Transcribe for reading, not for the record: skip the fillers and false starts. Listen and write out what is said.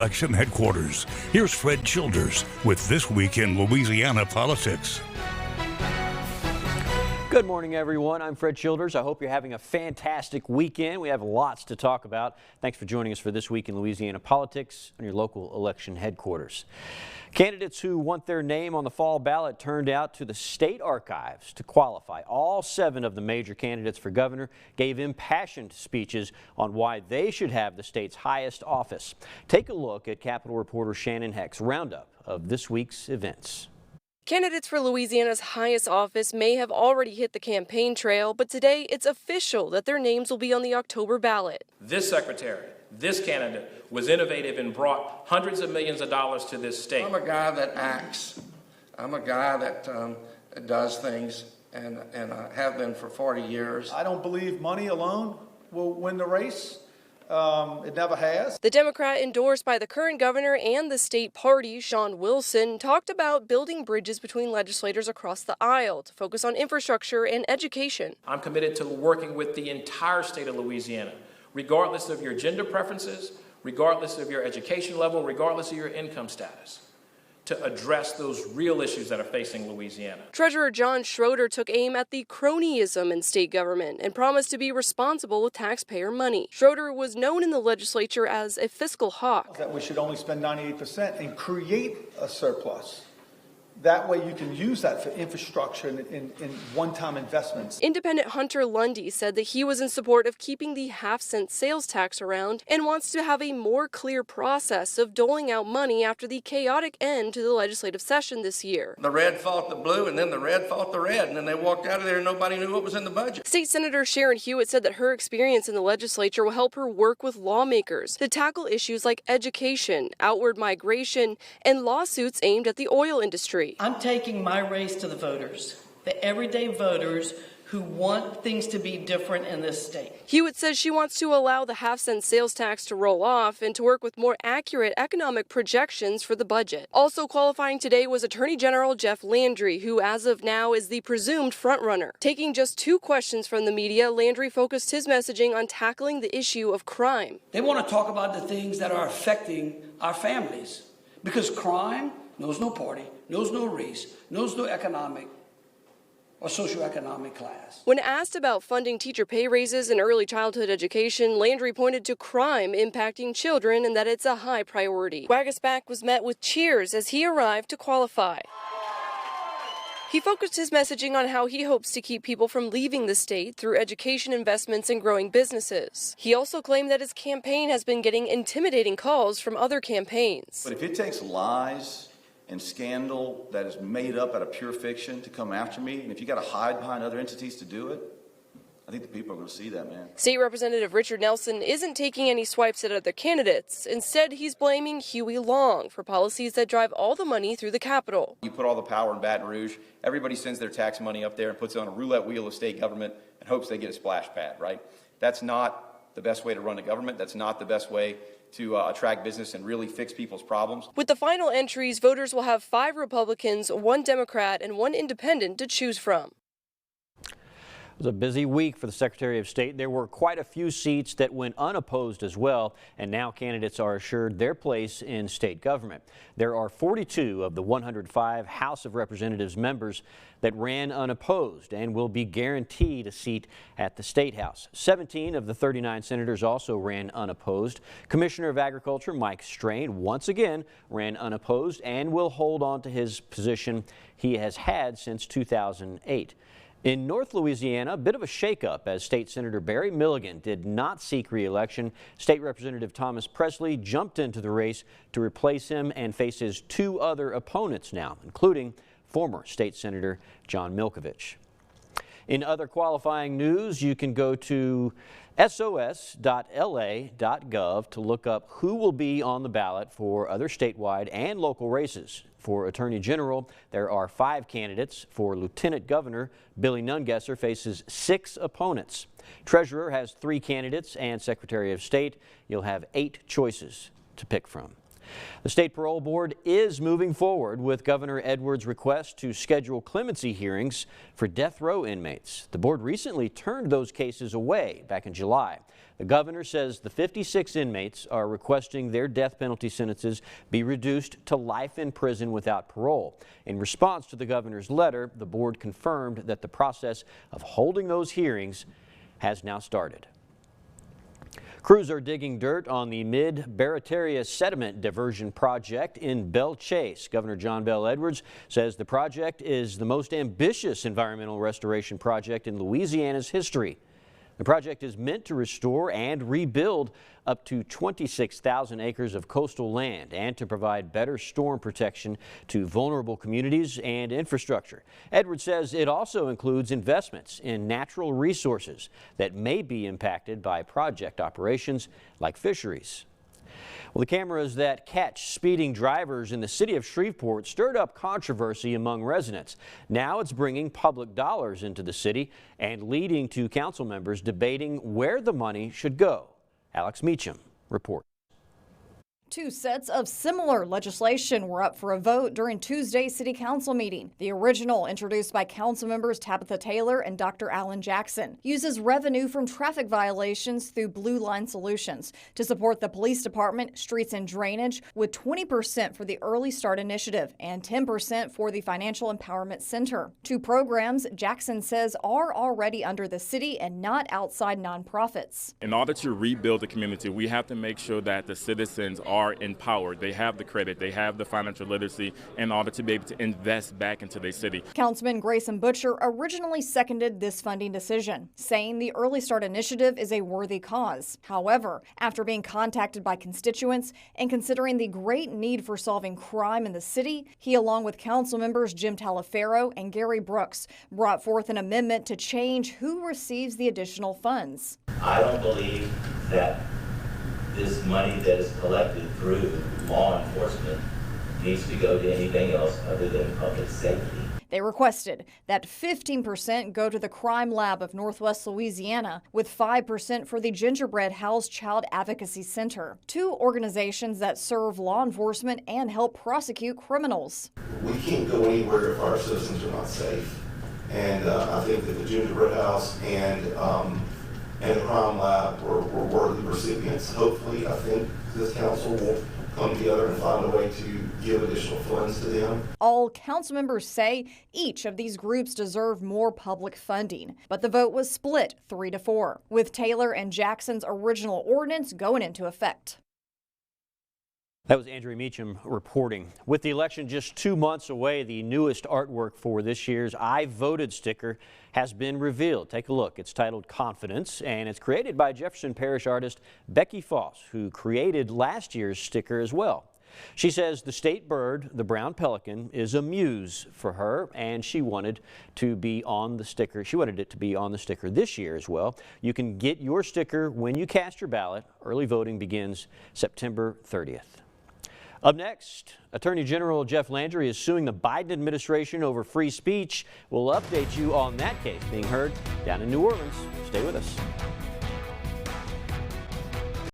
Election headquarters. Here's Fred Childers with This Week in Louisiana Politics. Good morning, everyone. I'm Fred Childers. I hope you're having a fantastic weekend. We have lots to talk about. Thanks for joining us for This Week in Louisiana Politics on your local election headquarters. Candidates who want their name on the fall ballot turned out to the state archives to qualify. All 7 of the major candidates for governor gave impassioned speeches on why they should have the state's highest office. Take a look at Capitol reporter Shannon Heck's roundup of this week's events. Candidates for Louisiana's highest office may have already hit the campaign trail, but today it's official that their names will be on the October ballot. This secretary, this candidate, was innovative and brought hundreds of millions of dollars to this state. I'm a guy that acts. I'm a guy that does things, and I have been for 40 years. I don't believe money alone will win the race. It never has. The Democrat endorsed by the current governor and the state party, Sean Wilson, talked about building bridges between legislators across the aisle to focus on infrastructure and education. I'm committed to working with the entire state of Louisiana, regardless of your gender preferences, regardless of your education level, regardless of your income status, to address those real issues that are facing Louisiana. Treasurer John Schroeder took aim at the cronyism in state government and promised to be responsible with taxpayer money. Schroeder was known in the legislature as a fiscal hawk. That we should only spend 98% and create a surplus. That way you can use that for infrastructure and one-time investments. Independent Hunter Lundy said that he was in support of keeping the half-cent sales tax around and wants to have a more clear process of doling out money after the chaotic end to the legislative session this year. The red fought the blue, and then the red fought the red, and then they walked out of there and nobody knew what was in the budget. State Senator Sharon Hewitt said that her experience in the legislature will help her work with lawmakers to tackle issues like education, outward migration, and lawsuits aimed at the oil industry. I'm taking my race to the voters, the everyday voters who want things to be different in this state. Hewitt says she wants to allow the half-cent sales tax to roll off and to work with more accurate economic projections for the budget. Also qualifying today was Attorney General Jeff Landry, who as of now is the presumed frontrunner. Taking just 2 questions from the media, Landry focused his messaging on tackling the issue of crime. They want to talk about the things that are affecting our families, because crime knows no party, knows no race, knows no economic or socioeconomic class. When asked about funding teacher pay raises and early childhood education, Landry pointed to crime impacting children and that it's a high priority. Wagasback was met with cheers as he arrived to qualify. He focused his messaging on how he hopes to keep people from leaving the state through education investments and growing businesses. He also claimed that his campaign has been getting intimidating calls from other campaigns. But if it takes lies and scandal that is made up out of pure fiction to come after me, and if you got to hide behind other entities to do it, I think the people are going to see that, man. State Representative Richard Nelson isn't taking any swipes at other candidates. Instead, he's blaming Huey Long for policies that drive all the money through the Capitol. You put all the power in Baton Rouge, everybody sends their tax money up there and puts it on a roulette wheel of state government and hopes they get a splash pad, right? That's not the best way to run a government. That's not the best way to attract business and really fix people's problems. With the final entries, voters will have 5 Republicans, 1 Democrat, and 1 independent to choose from. It was a busy week for the Secretary of State. There were quite a few seats that went unopposed as well, and now candidates are assured their place in state government. There are 42 of the 105 House of Representatives members that ran unopposed and will be guaranteed a seat at the State House. 17 of the 39 senators also ran unopposed. Commissioner of Agriculture Mike Strain once again ran unopposed and will hold on to his position he has had since 2008. In North Louisiana, a bit of a shakeup as State Senator Barry Milligan did not seek re-election. State Representative Thomas Presley jumped into the race to replace him and faces 2 other opponents now, including former State Senator John Milkovich. In other qualifying news, you can go to sos.la.gov to look up who will be on the ballot for other statewide and local races. For Attorney General, there are 5 candidates. For Lieutenant Governor, Billy Nungesser faces 6 opponents. Treasurer has 3 candidates, and Secretary of State, you'll have 8 choices to pick from. The State Parole Board is moving forward with Governor Edwards' request to schedule clemency hearings for death row inmates. The board recently turned those cases away back in July. The governor says the 56 inmates are requesting their death penalty sentences be reduced to life in prison without parole. In response to the governor's letter, the board confirmed that the process of holding those hearings has now started. Crews are digging dirt on the Mid-Barataria sediment diversion project in Belle Chase. Governor John Bel Edwards says the project is the most ambitious environmental restoration project in Louisiana's history. The project is meant to restore and rebuild up to 26,000 acres of coastal land and to provide better storm protection to vulnerable communities and infrastructure. Edwards says it also includes investments in natural resources that may be impacted by project operations like fisheries. Well, the cameras that catch speeding drivers in the city of Shreveport stirred up controversy among residents. Now it's bringing public dollars into the city and leading to council members debating where the money should go. Alex Meacham reports. Two sets of similar legislation were up for a vote during Tuesday's City Council meeting. The original, introduced by council members Tabitha Taylor and Dr. Alan Jackson, uses revenue from traffic violations through Blue Line Solutions to support the police department, streets and drainage, with 20% for the Early Start Initiative and 10% for the Financial Empowerment Center. Two programs Jackson says are already under the city and not outside nonprofits. In order to rebuild the community, we have to make sure that the citizens are empowered. They have the credit, they have the financial literacy in order to be able to invest back into their city. Councilman Grayson Butcher originally seconded this funding decision, saying the Early Start Initiative is a worthy cause. However, after being contacted by constituents and considering the great need for solving crime in the city, he, along with council members Jim Talaferro and Gary Brooks, brought forth an amendment to change who receives the additional funds. I don't believe that this money that is collected through law enforcement needs to go to anything else other than public safety. They requested that 15% go to the Crime Lab of Northwest Louisiana, with 5% for the Gingerbread House Child Advocacy Center, two organizations that serve law enforcement and help prosecute criminals. We can't go anywhere if our citizens are not safe. And I think that the Gingerbread House and the Crime Lab were worthy recipients. Hopefully, I think this council will come together and find a way to give additional funds to them. All council members say each of these groups deserve more public funding, but the vote was split 3-4, with Taylor and Jackson's original ordinance going into effect. That was Andrew Meacham reporting. With the election just 2 months away, the newest artwork for this year's I Voted sticker has been revealed. Take a look. It's titled Confidence, and it's created by Jefferson Parish artist Becky Foss, who created last year's sticker as well. She says the state bird, the brown pelican, is a muse for her, and she wanted to be on the sticker. She wanted it to be on the sticker this year as well. You can get your sticker when you cast your ballot. Early voting begins September 30th. Up next, Attorney General Jeff Landry is suing the Biden administration over free speech. We'll update you on that case being heard down in New Orleans. Stay with us.